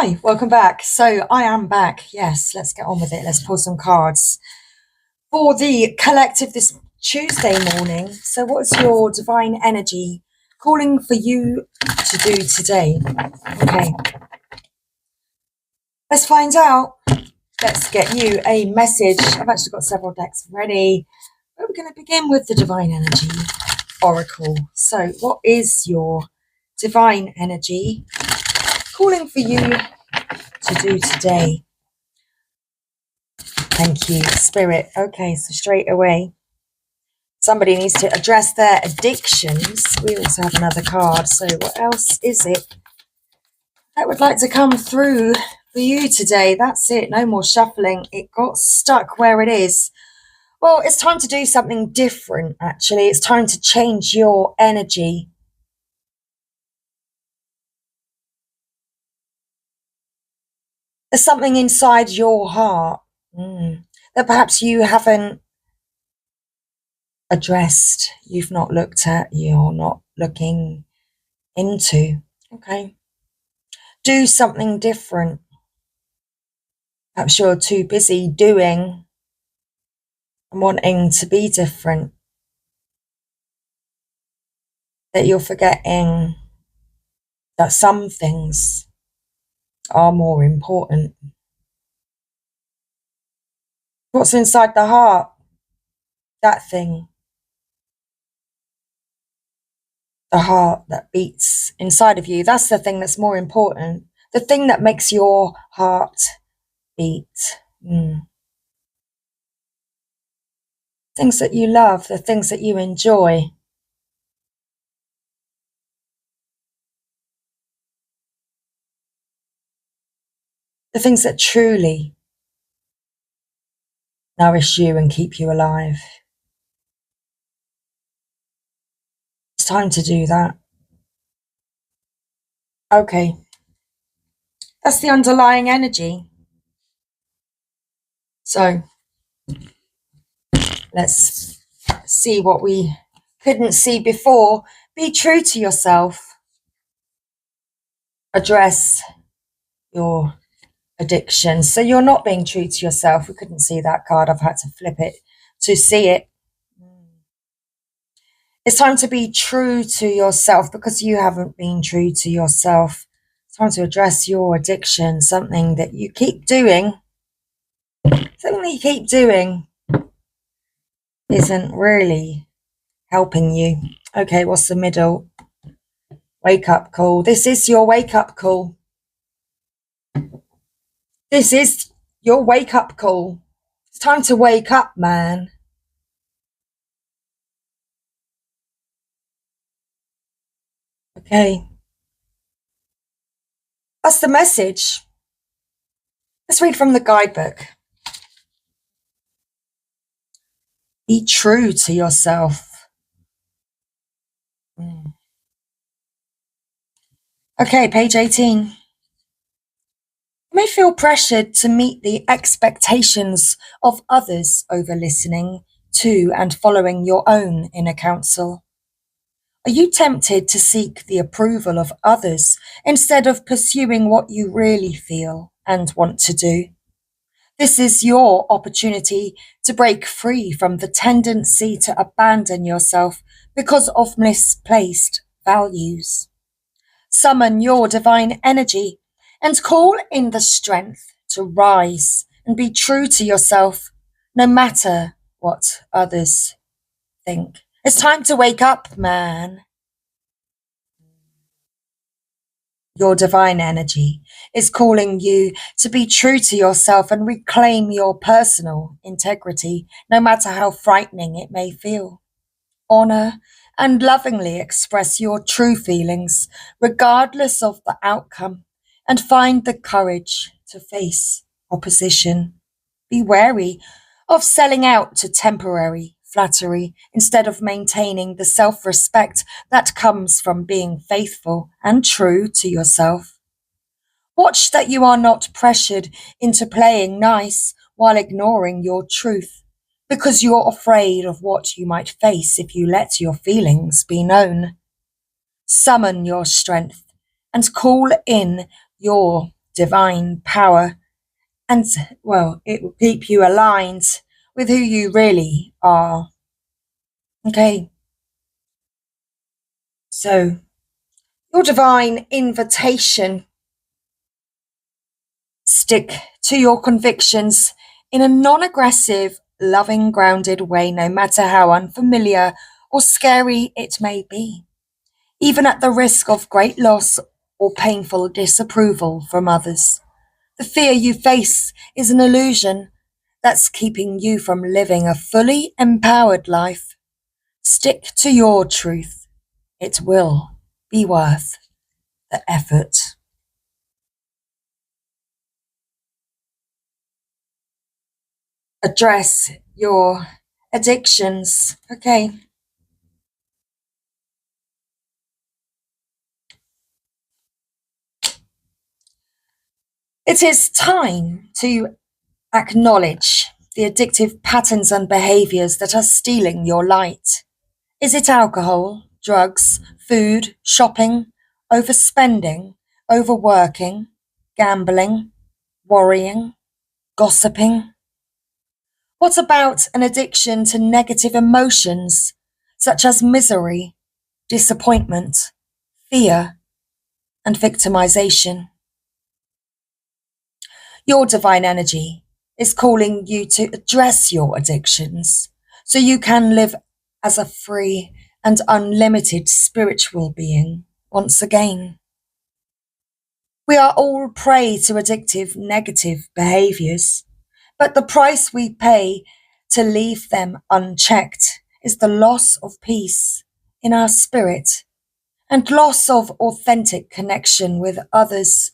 Hi, welcome back. So I am back. Yes, let's get on with it. Let's pull some cards for the collective this Tuesday morning. So what is your divine energy calling for you to do today? Okay, let's find out. Let's get you a message. I've actually got several decks ready, but we're going to begin with the divine energy oracle. So what is your divine energy calling for you to do today? Thank you, Spirit. Okay, so straight away, somebody needs to address their addictions. We also have another card. So what else is it that would like to come through for you today? That's it. No more shuffling. It got stuck where it is. Well, it's time to do something different, actually. It's time to change your energy. There's something inside your heart that perhaps you haven't addressed, you've not looked at, you're not looking into. Okay. Do something different. Perhaps you're too busy doing and wanting to be different, that you're forgetting that some things are more important. What's inside the heart? That thing. The heart that beats inside of you. That's the thing that's more important. The thing that makes your heart beat. Things that you love, the things that you enjoy. The things that truly nourish you and keep you alive. It's time to do that. Okay. That's the underlying energy. So let's see what we couldn't see before. Be true to yourself. Address your addiction. So you're not being true to yourself. We couldn't see that card. I've had to flip it to see it. It's time to be true to yourself because you haven't been true to yourself. It's time to address your addiction, something that you keep doing. Something that you keep doing isn't really helping you. Okay, what's the middle? Wake up call. This is your wake up call. This is your wake up call. It's time to wake up, man. Okay. That's the message. Let's read from the guidebook. Be true to yourself. Okay, page 18. You may feel pressured to meet the expectations of others over listening to and following your own inner counsel. Are you tempted to seek the approval of others instead of pursuing what you really feel and want to do? This is your opportunity to break free from the tendency to abandon yourself because of misplaced values. Summon your divine energy and call in the strength to rise and be true to yourself, no matter what others think. It's time to wake up, man. Your divine energy is calling you to be true to yourself and reclaim your personal integrity, no matter how frightening it may feel. Honor and lovingly express your true feelings, regardless of the outcome, and find the courage to face opposition. Be wary of selling out to temporary flattery instead of maintaining the self-respect that comes from being faithful and true to yourself. Watch that you are not pressured into playing nice while ignoring your truth, because you're afraid of what you might face if you let your feelings be known. Summon your strength and call in your divine power. And, well, it will keep you aligned with who you really are. Okay. So, your divine invitation: stick to your convictions in a non-aggressive, loving, grounded way, no matter how unfamiliar or scary it may be, even at the risk of great loss or painful disapproval from others. The fear you face is an illusion that's keeping you from living a fully empowered life. Stick to your truth. It will be worth the effort. Address your addictions. Okay. It is time to acknowledge the addictive patterns and behaviors that are stealing your light. Is it alcohol, drugs, food, shopping, overspending, overworking, gambling, worrying, gossiping? What about an addiction to negative emotions such as misery, disappointment, fear, and victimization? Your divine energy is calling you to address your addictions so you can live as a free and unlimited spiritual being once again. We are all prey to addictive negative behaviors, but the price we pay to leave them unchecked is the loss of peace in our spirit and loss of authentic connection with others.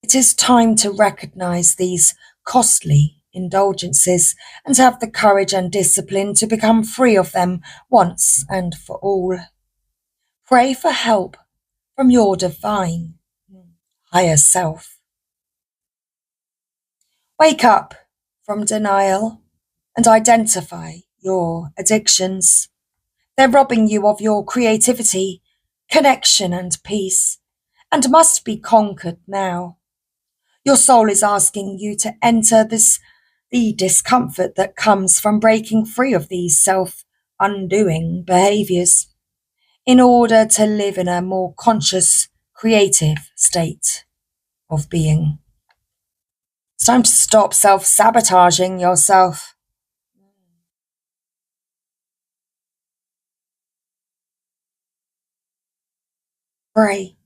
It is time to recognize these costly indulgences and have the courage and discipline to become free of them once and for all. Pray for help from your divine higher self. Wake up from denial and identify your addictions. They're robbing you of your creativity, connection, and peace, and must be conquered now. Your soul is asking you to enter the discomfort that comes from breaking free of these self-undoing behaviors in order to live in a more conscious, creative state of being. It's time to stop self-sabotaging yourself. Pray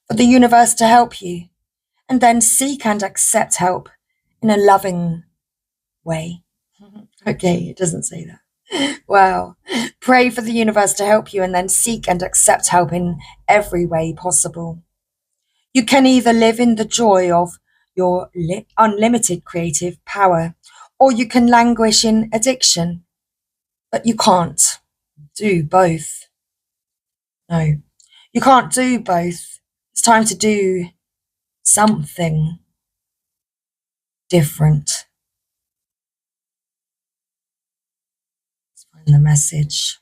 for the universe to help you, and then seek and accept help in a loving way. Okay, it doesn't say that. Wow. Pray for the universe to help you and then seek and accept help in every way possible. You can either live in the joy of your unlimited creative power, or you can languish in addiction, but you can't do both. No, you can't do both. It's time to do something different. Let's find the message.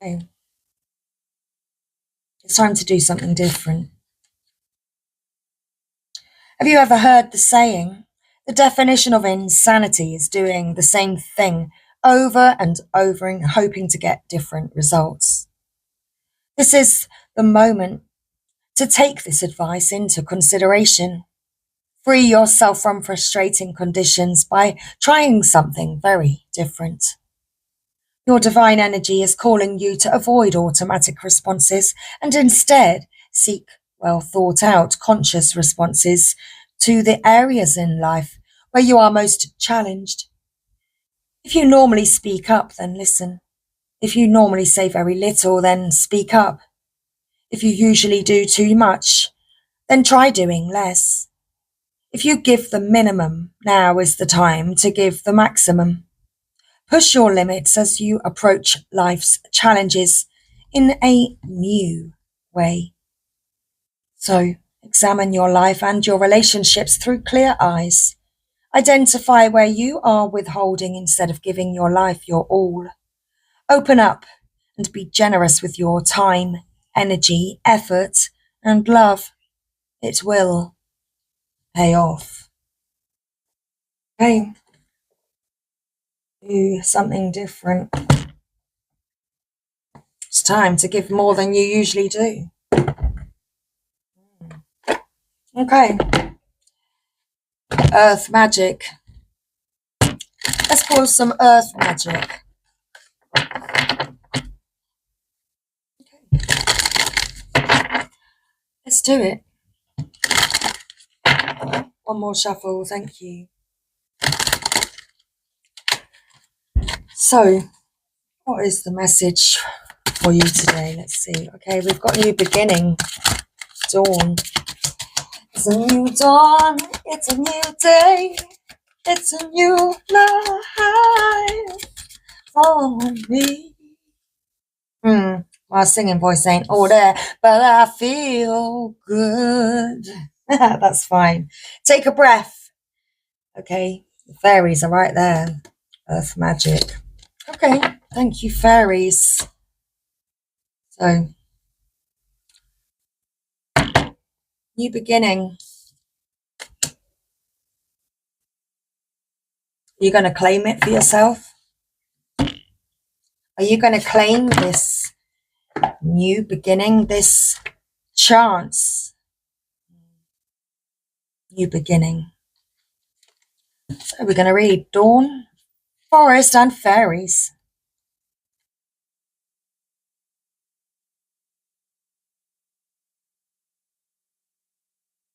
Okay. It's time to do something different. Have you ever heard the saying, the definition of insanity is doing the same thing over and over and hoping to get different results? This is the moment to take this advice into consideration. Free yourself from frustrating conditions by trying something very different. Your divine energy is calling you to avoid automatic responses and instead seek well thought out, conscious responses to the areas in life where you are most challenged. If you normally speak up, then listen. If you normally say very little, then speak up. If you usually do too much, then try doing less. If you give the minimum, now is the time to give the maximum. Push your limits as you approach life's challenges in a new way. So, examine your life and your relationships through clear eyes. Identify where you are withholding instead of giving your life your all. Open up and be generous with your time, energy, effort, and love, it will pay off. Okay, do something different. It's time to give more than you usually do. Okay, earth magic. Let's pull some earth magic. Okay. Let's do it. One more shuffle, thank you. So, what is the message for you today? Let's see. Okay, we've got new beginning. Dawn. It's a new dawn. It's a new day. It's a new life for me. My singing voice ain't all there, but I feel good. That's fine. Take a breath. Okay, the fairies are right there. Earth magic. Okay, thank you, fairies. So, new beginning. Are you going to claim it for yourself? Are you going to claim this new beginning, this chance? New beginning. So we're going to read Dawn, Forest and Fairies.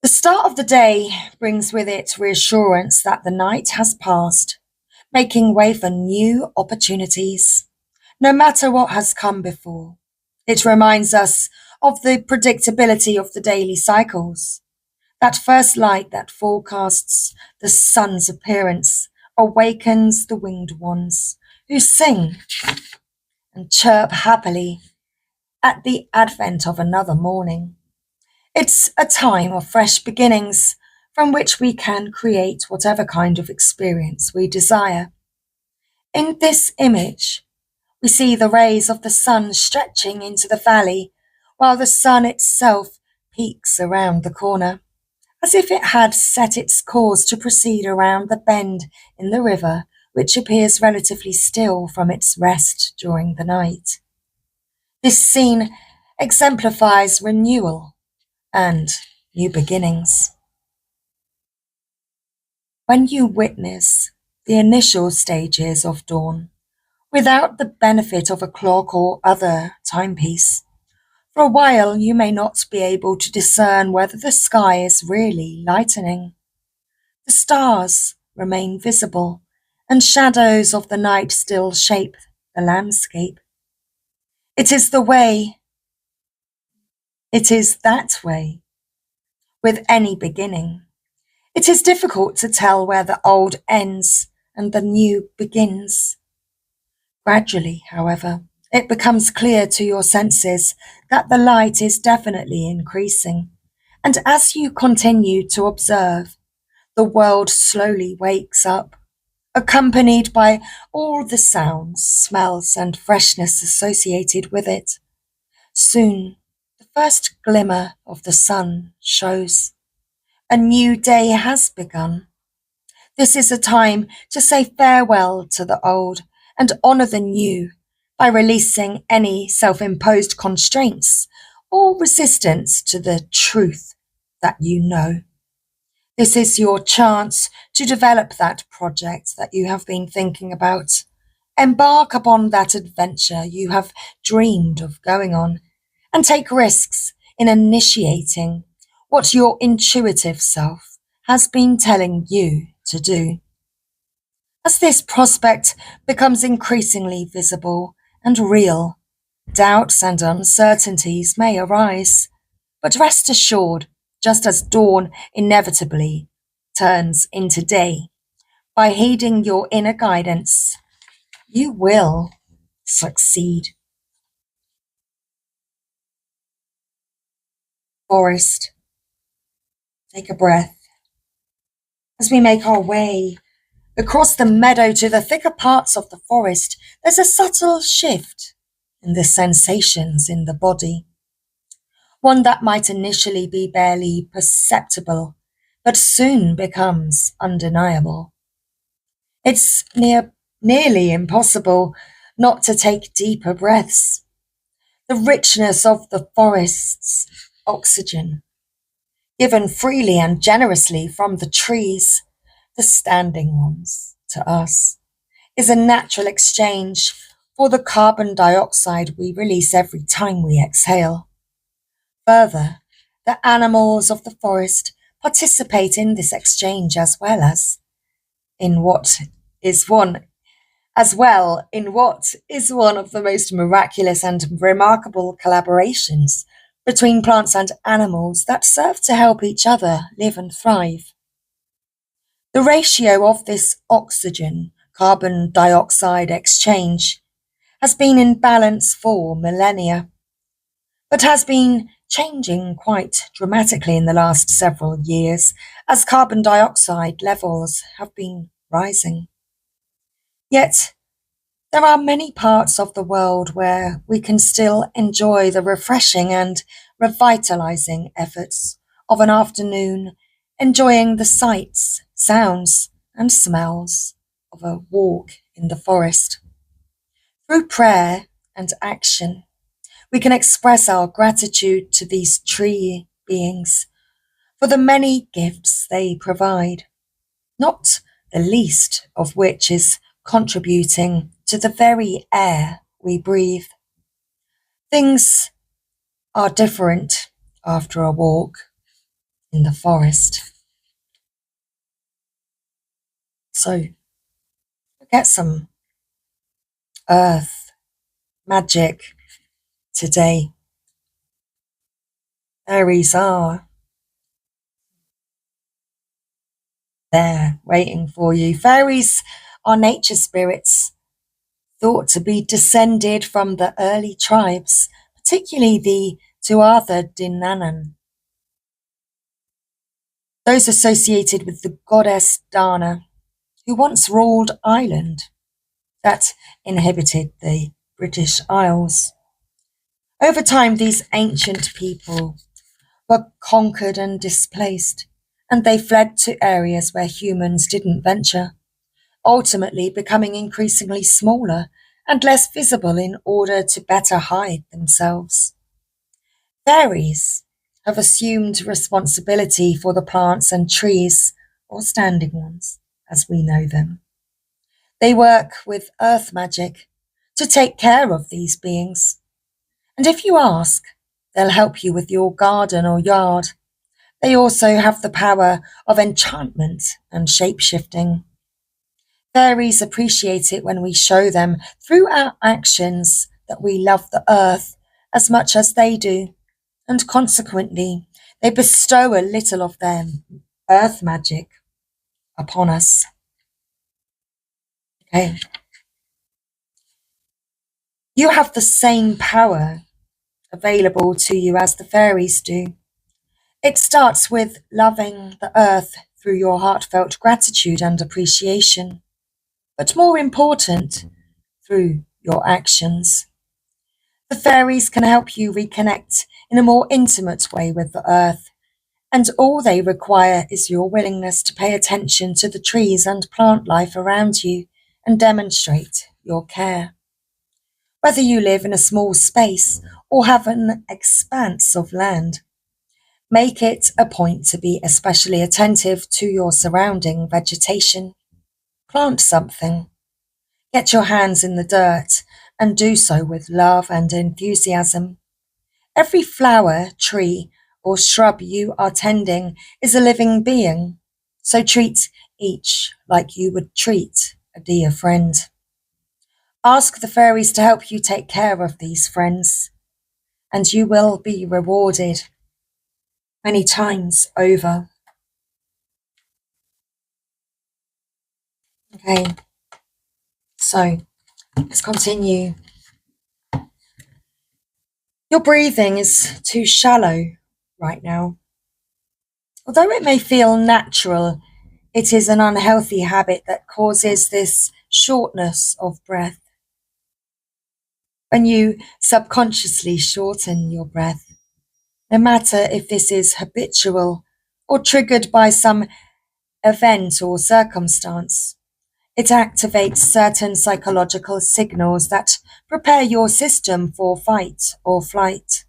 The start of the day brings with it reassurance that the night has passed, making way for new opportunities, no matter what has come before. It reminds us of the predictability of the daily cycles. That first light that forecasts the sun's appearance awakens the winged ones who sing and chirp happily at the advent of another morning. It's a time of fresh beginnings from which we can create whatever kind of experience we desire. In this image, we see the rays of the sun stretching into the valley while the sun itself peeks around the corner, as if it had set its course to proceed around the bend in the river, which appears relatively still from its rest during the night. This scene exemplifies renewal and new beginnings. When you witness the initial stages of dawn, without the benefit of a clock or other timepiece, for a while you may not be able to discern whether the sky is really lightening. The stars remain visible, and shadows of the night still shape the landscape. It is that way with any beginning. It is difficult to tell where the old ends and the new begins. Gradually, however, it becomes clear to your senses that the light is definitely increasing, and as you continue to observe, the world slowly wakes up, accompanied by all the sounds, smells, and freshness associated with it. Soon, the first glimmer of the sun shows. A new day has begun. This is a time to say farewell to the old and honor the new by releasing any self-imposed constraints or resistance to the truth that you know. This is your chance to develop that project that you have been thinking about. Embark upon that adventure you have dreamed of going on, and take risks in initiating what your intuitive self has been telling you to do. As this prospect becomes increasingly visible and real, doubts and uncertainties may arise, but rest assured, just as dawn inevitably turns into day, by heeding your inner guidance, you will succeed. Forest, take a breath. As we make our way across the meadow to the thicker parts of the forest, there's a subtle shift in the sensations in the body. one that might initially be barely perceptible, but soon becomes undeniable. It's nearly impossible not to take deeper breaths. The richness of the forest's oxygen, given freely and generously from the trees, the standing ones, to us, is a natural exchange for the carbon dioxide we release every time we exhale. Further, the animals of the forest participate in this exchange in what is one in what is one of the most miraculous and remarkable collaborations between plants and animals that serve to help each other live and thrive. The ratio of this oxygen carbon dioxide exchange has been in balance for millennia, but has been changing quite dramatically in the last several years as carbon dioxide levels have been rising. Yet, there are many parts of the world where we can still enjoy the refreshing and revitalizing efforts of an afternoon, enjoying the sights, sounds, and smells of a walk in the forest. Through prayer and action, we can express our gratitude to these tree beings for the many gifts they provide, not the least of which is contributing to the very air we breathe. Things are different after a walk in the forest. So get some earth magic today. Fairies are there waiting for you. Fairies are nature spirits thought to be descended from the early tribes, particularly the Tuatha De Danann, those associated with the goddess Dana, who once ruled Ireland that inhabited the British Isles. Over time, these ancient people were conquered and displaced, and they fled to areas where humans didn't venture, ultimately becoming increasingly smaller and less visible in order to better hide themselves. Fairies have assumed responsibility for the plants and trees, or standing ones, as we know them. They work with earth magic to take care of these beings. And if you ask, they'll help you with your garden or yard. They also have the power of enchantment and shape-shifting. Fairies appreciate it when we show them through our actions that we love the earth as much as they do, and consequently, they bestow a little of their earth magic upon us. Okay. You have the same power available to you as the fairies do. It starts with loving the earth through your heartfelt gratitude and appreciation, but more important, through your actions. The fairies can help you reconnect in a more intimate way with the earth, and all they require is your willingness to pay attention to the trees and plant life around you and demonstrate your care. Whether you live in a small space or have an expanse of land, make it a point to be especially attentive to your surrounding vegetation. Plant something. Get your hands in the dirt and do so with love and enthusiasm. Every flower, tree, or shrub you are tending is a living being, so treat each like you would treat a dear friend. Ask the fairies to help you take care of these friends, and you will be rewarded many times over. Okay, so let's continue. Your breathing is too shallow right now. Although it may feel natural, it is an unhealthy habit that causes this shortness of breath. When you subconsciously shorten your breath, No matter if this is habitual or triggered by some event or circumstance. It activates certain psychological signals that prepare your system for fight or flight.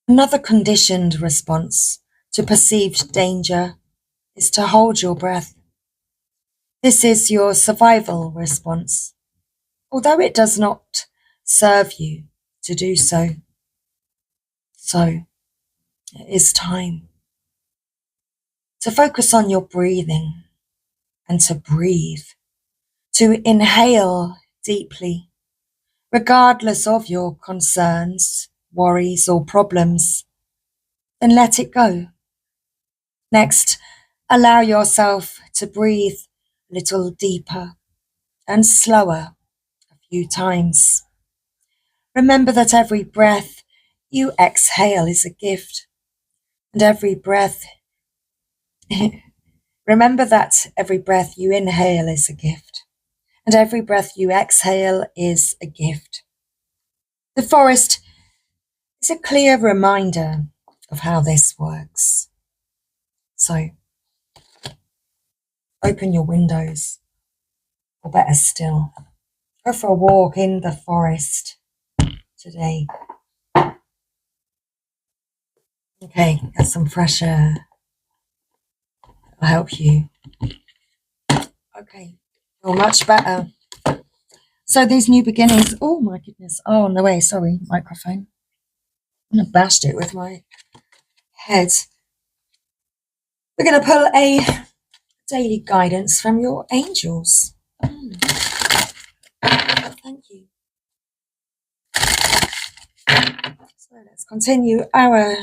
Another conditioned response to perceived danger is to hold your breath. This is your survival response, although it does not serve you to do so. So, it is time to focus on your breathing and to breathe, to inhale deeply, regardless of your concerns, worries, or problems. Then let it go. Next, allow yourself to breathe a little deeper and slower a few times. Remember that every breath you exhale is a gift, and remember that every breath you inhale is a gift, and every breath you exhale is a gift. The forest is a clear reminder of how this works. So, open your windows, or better still, go for a walk in the forest today. Okay, get some fresh air. It'll help you. Okay, feel much better. So these new beginnings, oh my goodness, oh, on the way, sorry, microphone. I'm going to bash it with my head. We're going to pull a daily guidance from your angels. Thank you. So let's continue our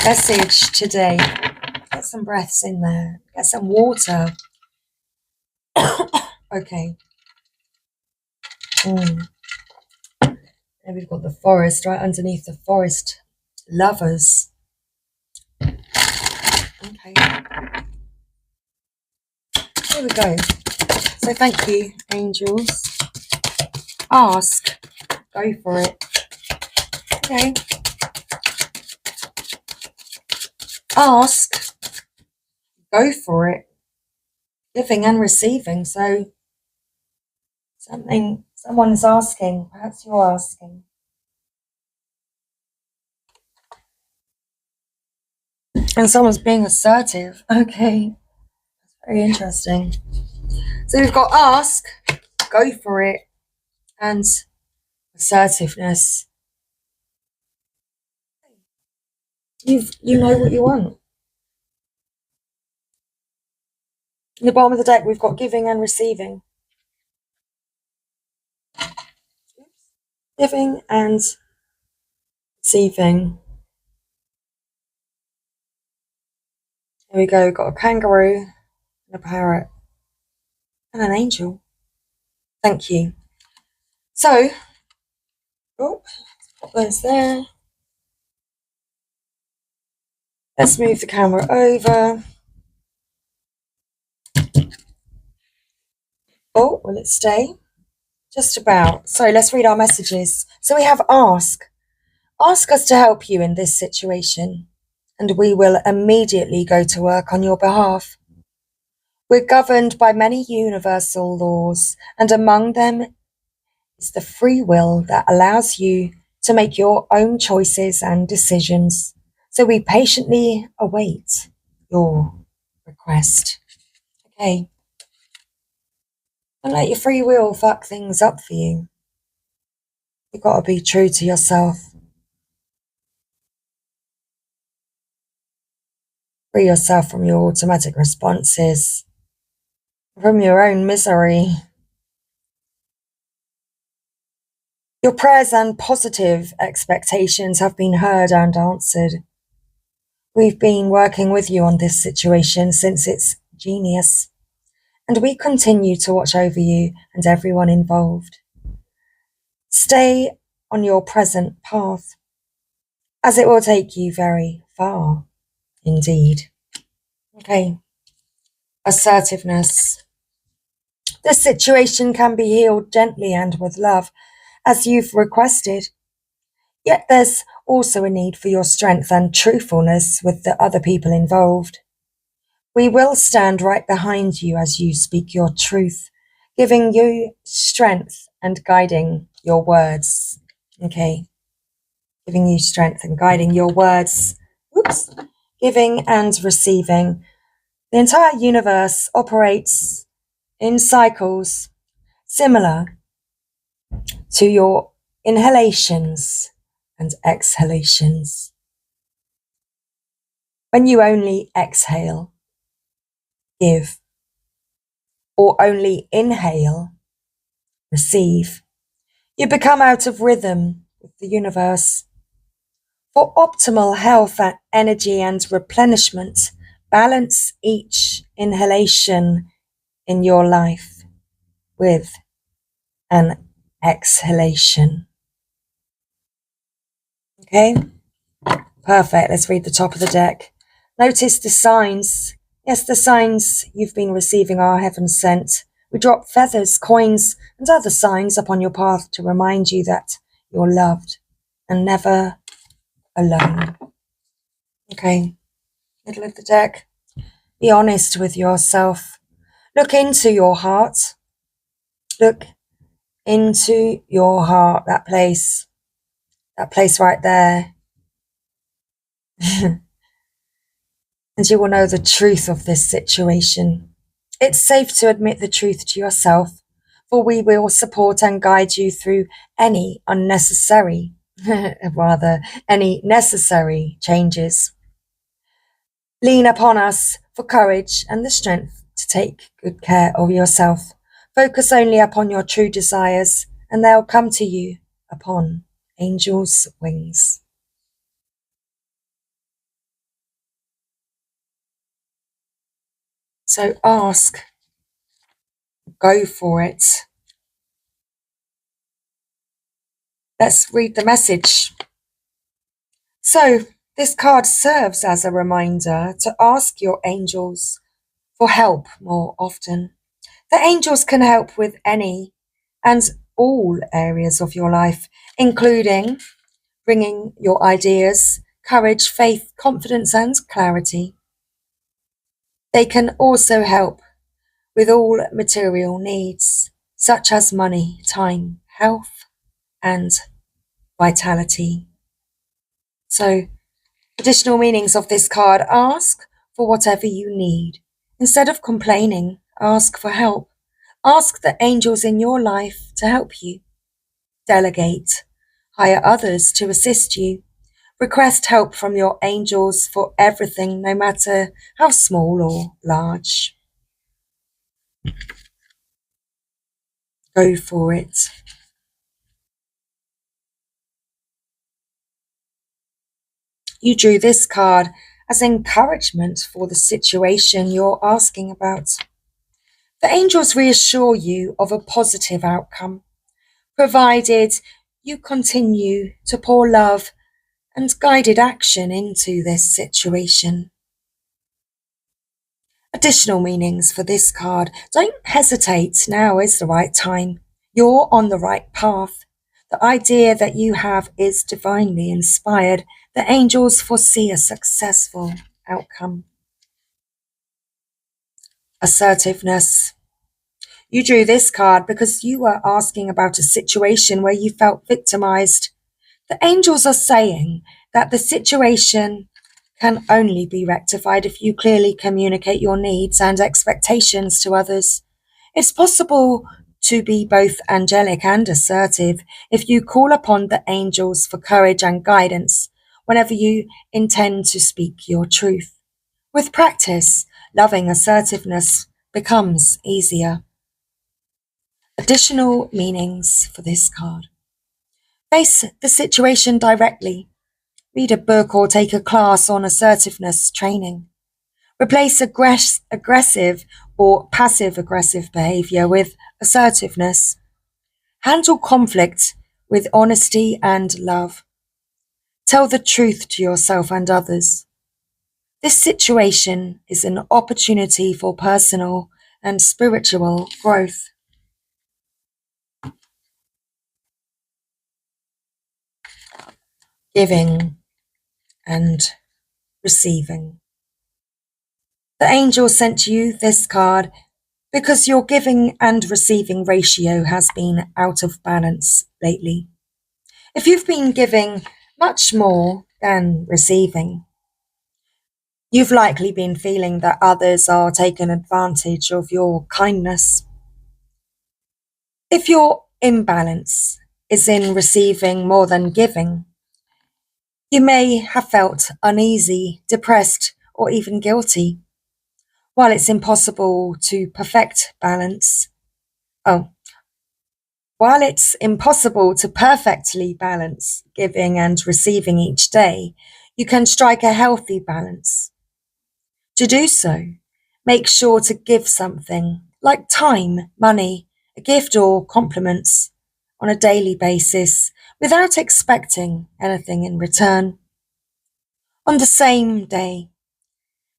message today. Get some breaths in there. Get some water. Okay. And we've got the forest right underneath the forest lovers. Okay. Here we go. So thank you, angels. Ask. Go for it. Okay. Ask. Go for it. Giving and receiving. So someone's asking. Perhaps you're asking. And someone's being assertive. Okay. Very interesting. So we've got ask, go for it, and assertiveness. You know what you want. In the bottom of the deck, we've got giving and receiving. Giving and receiving. Here we go. We've got a kangaroo and a parrot and an angel. Thank you. So, put those there. Let's move the camera over. Oh, will it stay? Just about. So let's read our messages. So we have ask. Ask us to help you in this situation, and we will immediately go to work on your behalf. We're governed by many universal laws, and among them is the free will that allows you to make your own choices and decisions. So we patiently await your request. Okay. Don't let your free will fuck things up for you. You've got to be true to yourself. Free yourself from your automatic responses, from your own misery. Your prayers and positive expectations have been heard and answered. We've been working with you on this situation since its genius, and we continue to watch over you and everyone involved. Stay on your present path, as it will take you very far indeed. Okay. Assertiveness. The situation can be healed gently and with love, as you've requested. Yet there's also a need for your strength and truthfulness with the other people involved. We will stand right behind you as you speak your truth, giving you strength and guiding your words. Okay, giving you strength and guiding your words. Oops. Giving and receiving. The entire universe operates in cycles similar to your inhalations and exhalations. When you only exhale, give, or only inhale, receive, you become out of rhythm with the universe. For optimal health, energy, and replenishment, balance each inhalation in your life with an exhalation. Okay? Perfect. Let's read the top of the deck. Notice the signs. Yes, the signs you've been receiving are heaven sent. We drop feathers, coins, and other signs upon your path to remind you that you're loved and never alone. Okay, middle of the deck. Be honest with yourself. Look into your heart. Look into your heart, that place right there. And you will know the truth of this situation. It's safe to admit the truth to yourself, for we will support and guide you through any unnecessary, any necessary changes. Lean upon us for courage and the strength to take good care of yourself. Focus only upon your true desires, and they'll come to you upon angels' wings. So ask, go for it. Let's read the message. So, this card serves as a reminder to ask your angels for help more often. The angels can help with any and all areas of your life, including bringing your ideas, courage, faith, confidence, and clarity. They can also help with all material needs, such as money, time, health, and vitality. So, additional meanings of this card: ask for whatever you need. Instead of complaining, ask for help. Ask the angels in your life to help you. Delegate. Hire others to assist you. Request help from your angels for everything, no matter how small or large. Go for it. You drew this card as encouragement for the situation you're asking about. The angels reassure you of a positive outcome, provided you continue to pour love and guided action into this situation. Additional meanings for this card: don't hesitate, now is the right time. You're on the right path. The idea that you have is divinely inspired. The angels foresee a successful outcome. Assertiveness. You drew this card because you were asking about a situation where you felt victimized. The angels are saying that the situation can only be rectified if you clearly communicate your needs and expectations to others. It's possible to be both angelic and assertive if you call upon the angels for courage and guidance whenever you intend to speak your truth. With practice, loving assertiveness becomes easier. Additional meanings for this card: face the situation directly. Read a book or take a class on assertiveness training. Replace aggressive or passive-aggressive behavior with assertiveness. Handle conflict with honesty and love. Tell the truth to yourself and others. This situation is an opportunity for personal and spiritual growth. Giving and receiving. The angel sent you this card because your giving and receiving ratio has been out of balance lately. If you've been giving much more than receiving, you've likely been feeling that others are taking advantage of your kindness. If your imbalance is in receiving more than giving, you may have felt uneasy, depressed, or even guilty. While it's impossible to perfect balance, while it's impossible to perfectly balance giving and receiving each day, you can strike a healthy balance. To do so, make sure to give something like time, money, a gift, or compliments on a daily basis without expecting anything in return. On the same day,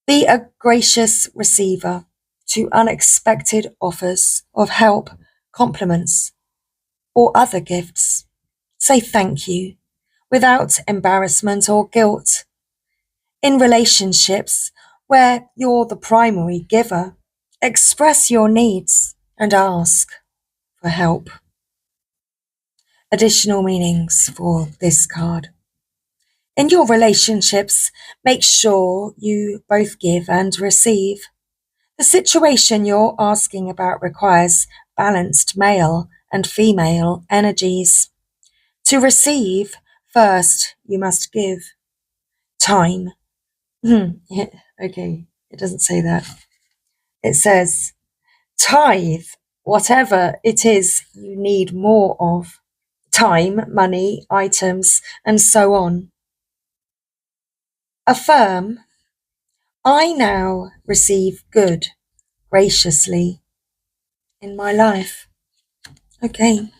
be a gracious receiver to unexpected offers of help, compliments, or other gifts. Say thank you without embarrassment or guilt. In relationships where you're the primary giver, express your needs and ask for help. Additional meanings for this card. In your relationships, make sure you both give and receive. The situation you're asking about requires balanced male and female energies. To receive, first you must give. Time. Okay, it doesn't say that. It says, tithe whatever it is you need more of. Time, money, items, and so on. Affirm, I now receive good graciously in my life. Okay.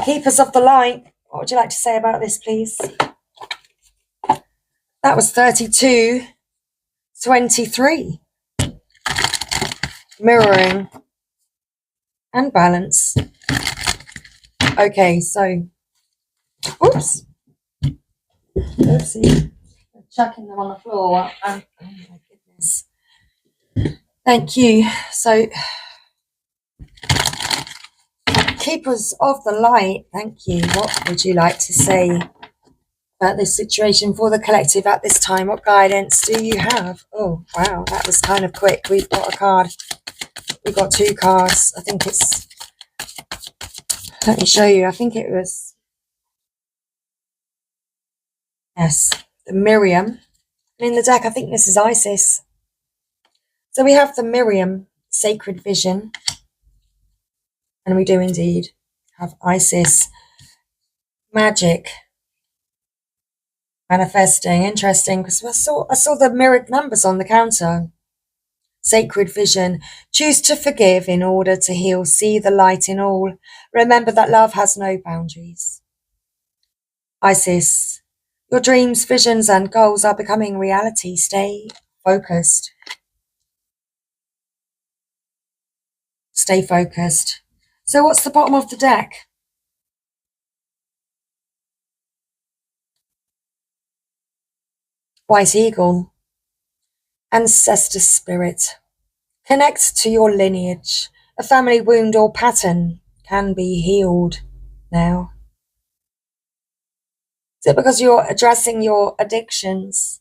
Keepers of the light, what would you like to say about this, please? That was 32-23. Mirroring and balance. Okay, so, oops. Oopsie. Chucking them on the floor. Oh my goodness. Thank you. So, Keepers of the light, thank you. What would you like to say about this situation for the collective at this time? What guidance do you have? Oh, wow, that was kind of quick. We've got a card. We've got two cards. I think it's, let me show you. I think it was, yes, the Miriam. And in the deck, I think this is Isis. So we have the Miriam, Sacred Vision. And we do indeed have Isis, Magic, Manifesting. Interesting, because I saw the mirrored numbers on the counter. Sacred Vision. Choose to forgive in order to heal. See the light in all. Remember that love has no boundaries. Isis. Your dreams, visions, and goals are becoming reality. Stay focused. Stay focused. So what's the bottom of the deck? White Eagle. Ancestor Spirit. Connect to your lineage. A family wound or pattern can be healed now. Is it because you're addressing your addictions?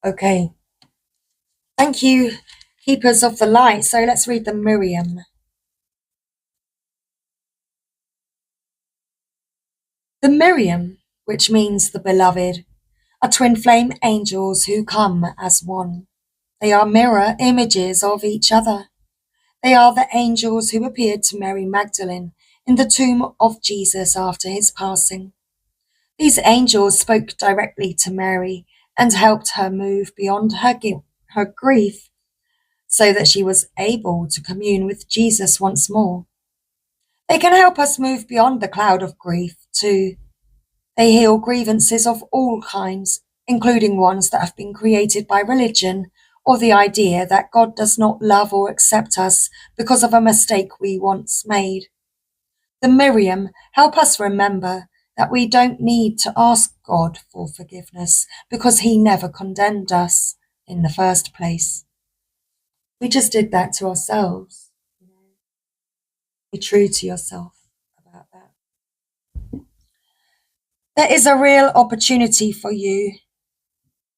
Okay. Thank you, Keepers of the Light. So let's read the Miriam. The Miriam, which means the beloved, are twin flame angels who come as one. They are mirror images of each other. They are the angels who appeared to Mary Magdalene in the tomb of Jesus after his passing. These angels spoke directly to Mary and helped her move beyond her guilt, her grief, so that she was able to commune with Jesus once more. They can help us move beyond the cloud of grief to They heal grievances of all kinds, including ones that have been created by religion or the idea that God does not love or accept us because of a mistake we once made. The Miriam help us remember that we don't need to ask God for forgiveness because he never condemned us in the first place. We just did that to ourselves. Be true to yourself about that. There is a real opportunity for you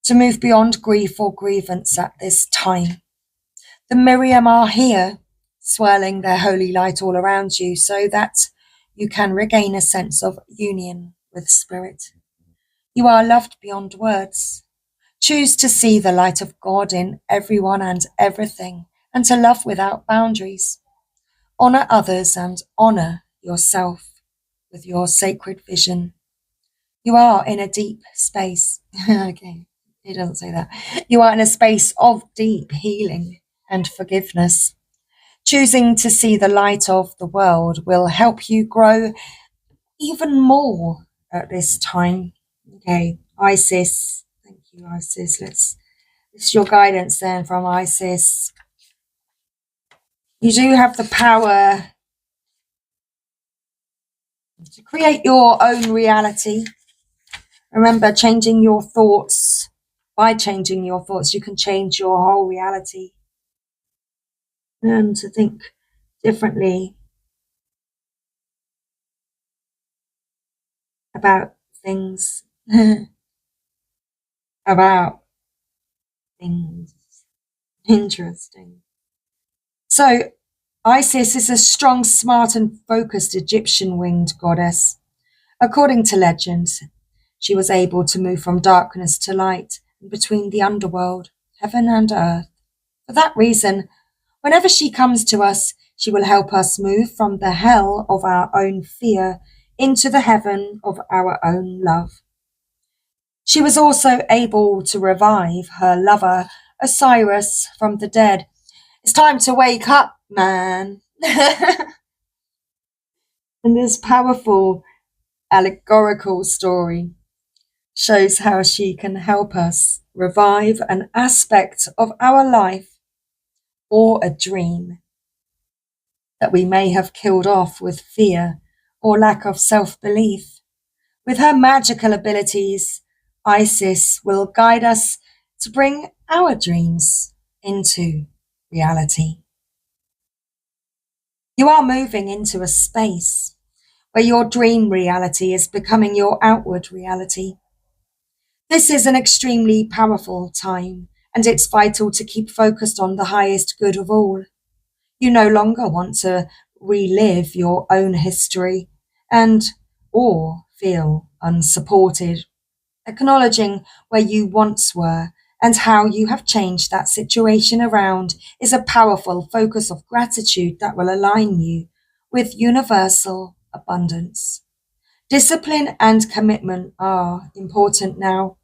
to move beyond grief or grievance at this time. The Miriam are here, swirling their holy light all around you so that you can regain a sense of union with Spirit. You are loved beyond words. Choose to see the light of God in everyone and everything, and to love without boundaries. Honor others and honor yourself with your sacred vision. You are in a deep space. Okay, it doesn't say that. You are in a space of deep healing and forgiveness. Choosing to see the light of the world will help you grow even more at this time. Okay, Isis. Thank you, Isis. This is your guidance then from Isis. You do have the power to create your own reality. Remember, changing your thoughts. By changing your thoughts, you can change your whole reality. And to think differently about things. About things. Interesting. So, Isis is a strong, smart, and focused Egyptian winged goddess. According to legends, she was able to move from darkness to light and between the underworld, heaven and earth. For that reason, whenever she comes to us, she will help us move from the hell of our own fear into the heaven of our own love. She was also able to revive her lover, Osiris, from the dead. It's time to wake up, man. And this powerful allegorical story shows how she can help us revive an aspect of our life or a dream that we may have killed off with fear or lack of self-belief. With her magical abilities, Isis will guide us to bring our dreams into reality. You are moving into a space where your dream reality is becoming your outward reality. This is an extremely powerful time, and it's vital to keep focused on the highest good of all. You no longer want to relive your own history and or feel unsupported. Acknowledging where you once were and how you have changed that situation around is a powerful focus of gratitude that will align you with universal abundance. Discipline and commitment are important now.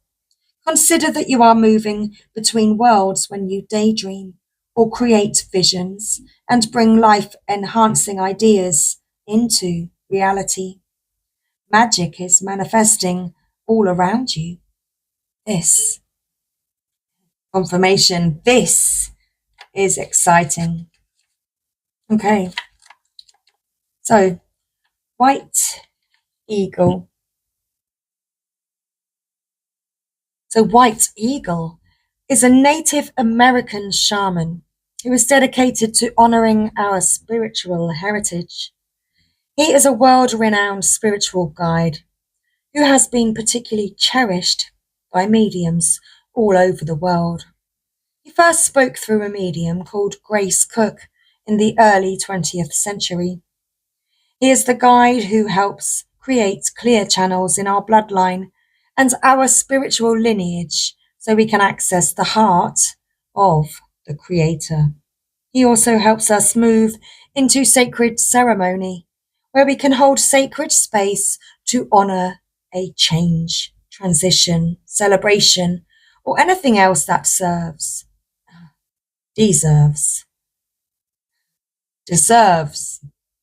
Consider that you are moving between worlds when you daydream or create visions and bring life enhancing ideas into reality. Magic is manifesting all around you. This confirmation, this is exciting. Okay, so white eagle. So white eagle is a Native American shaman who is dedicated to honoring our spiritual heritage. He is a world-renowned spiritual guide who has been particularly cherished by mediums all over the world. He first spoke through a medium called Grace Cook in the early 20th century. He is the guide who helps create clear channels in our bloodline and our spiritual lineage so we can access the heart of the Creator. He also helps us move into sacred ceremony, where we can hold sacred space to honor a change, transition, celebration, or anything else that deserves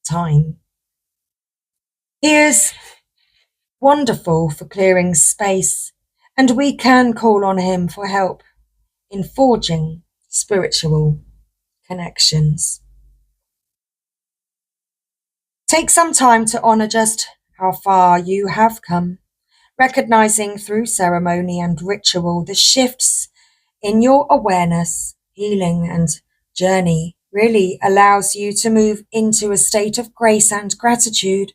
time. He is wonderful for clearing space, and we can call on him for help in forging spiritual connections. Take some time to honour just how far you have come, recognizing through ceremony and ritual the shifts in your awareness, healing, and journey really allows you to move into a state of grace and gratitude.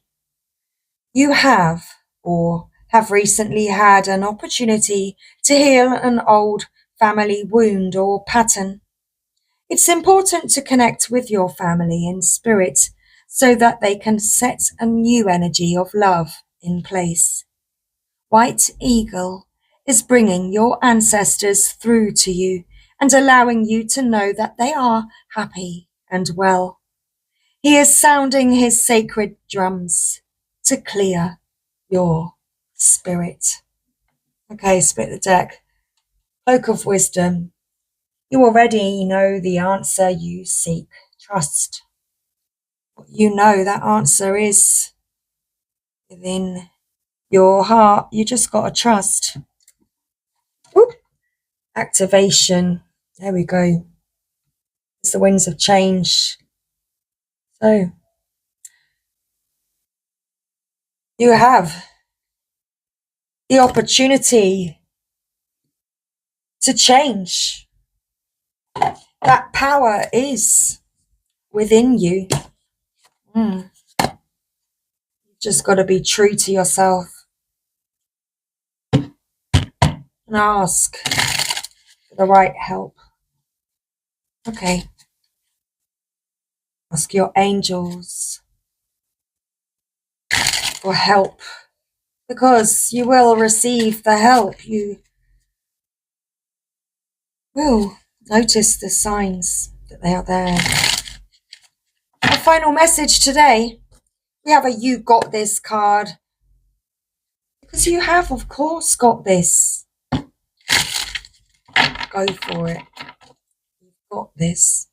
You have, or have recently had, an opportunity to heal an old family wound or pattern. It's important to connect with your family in spirit so that they can set a new energy of love in place. White Eagle is bringing your ancestors through to you and allowing you to know that they are happy and well. He is sounding his sacred drums to clear your spirit. Okay, split the deck. Cloak of Wisdom. You already know the answer you seek. Trust. You know that answer is within your heart. You just got to trust. Whoop. Activation. There we go. It's the winds of change. So you have the opportunity to change. That power is within you. You've just got to be true to yourself and ask for the right help. Okay. Ask your angels for help, because you will receive the help. You will notice the signs that they are there. Our final message today, we have a You Got This card, because you have, of course, got this. Go for it. You've got this.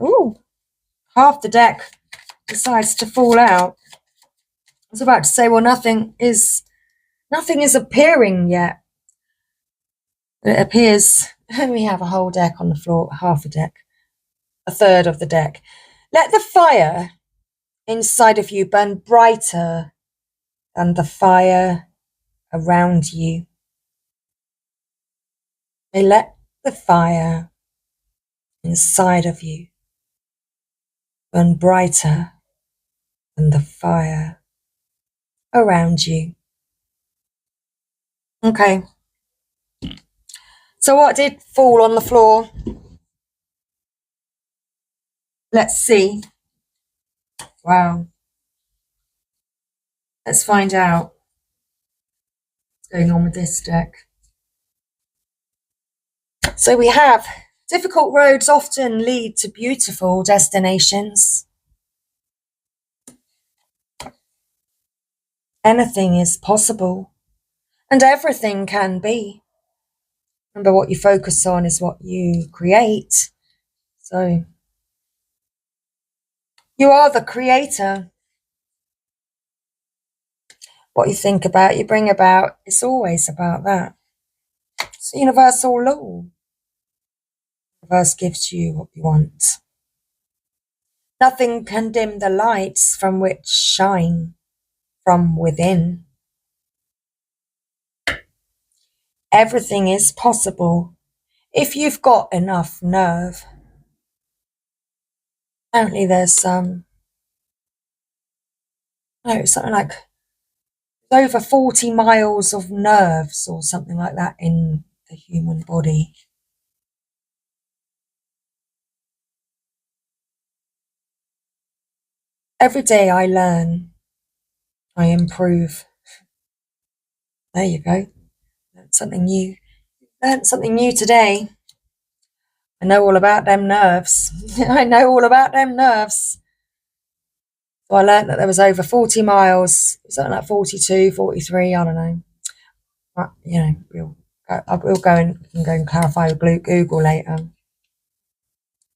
Ooh, half the deck decides to fall out. I was about to say, well, nothing is appearing yet. It appears we have a whole deck on the floor, half a deck, a third of the deck. Let the fire inside of you burn brighter than the fire around you. May let the fire inside of you burn brighter than the fire around you. Okay. So what did fall on the floor? Let's see. Wow. Let's find out what's going on with this deck. So we have difficult roads often lead to beautiful destinations. Anything is possible and everything can be. Remember, what you focus on is what you create. So you are the creator. What you think about, you bring about. It's always about that. It's a universal law. The universe gives you what you want. Nothing can dim the lights from which shine from within. Everything is possible if you've got enough nerve. Apparently there's something like over 40 miles of nerves or something like that in the human body. Every day I learn, I improve. There you go. Learned something new. Learned something new today. I know all about them nerves. I know all about them nerves. So I learned that there was over 40 miles, something like 42, 43, I don't know. But, we'll go and clarify with Google later.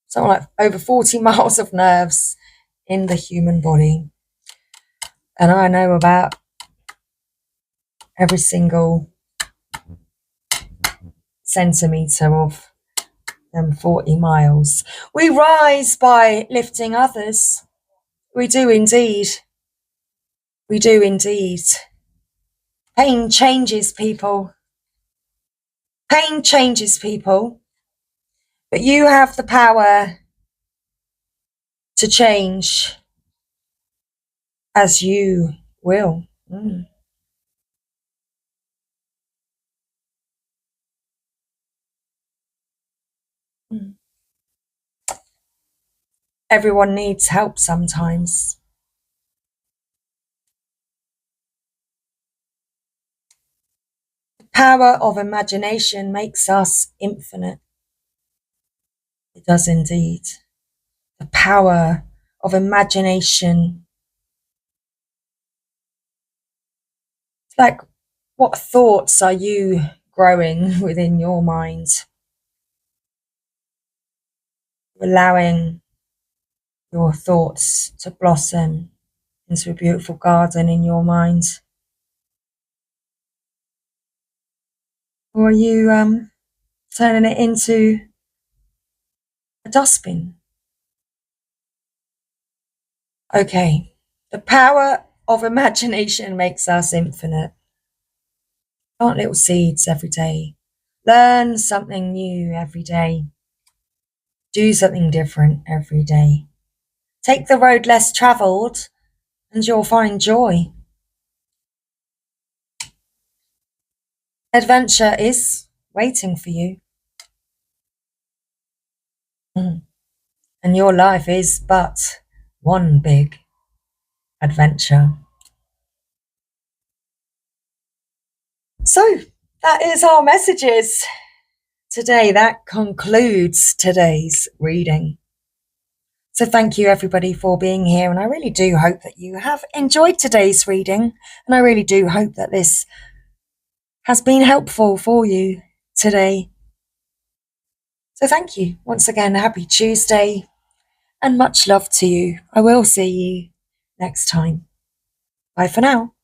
something like over 40 miles of nerves in the human body. And I know about every single centimetre of them 40 miles. We rise by lifting others. We do indeed. We do indeed. Pain changes people. Pain changes people. But you have the power to change as you will. Everyone needs help sometimes. The power of imagination makes us infinite. It does indeed. The power of imagination. It's like, what thoughts are you growing within your mind? Allowing your thoughts to blossom into a beautiful garden in your mind. Or are you turning it into a dustbin? Okay, the power of imagination makes us infinite. Plant little seeds every day. Learn something new every day. Do something different every day. Take the road less travelled and you'll find joy. Adventure is waiting for you. And your life is but one big adventure. So that is our messages today. That concludes today's reading. So thank you everybody for being here, and I really do hope that you have enjoyed today's reading, and I really do hope that this has been helpful for you today. So thank you once again. Happy Tuesday and much love to you. I will see you next time. Bye for now.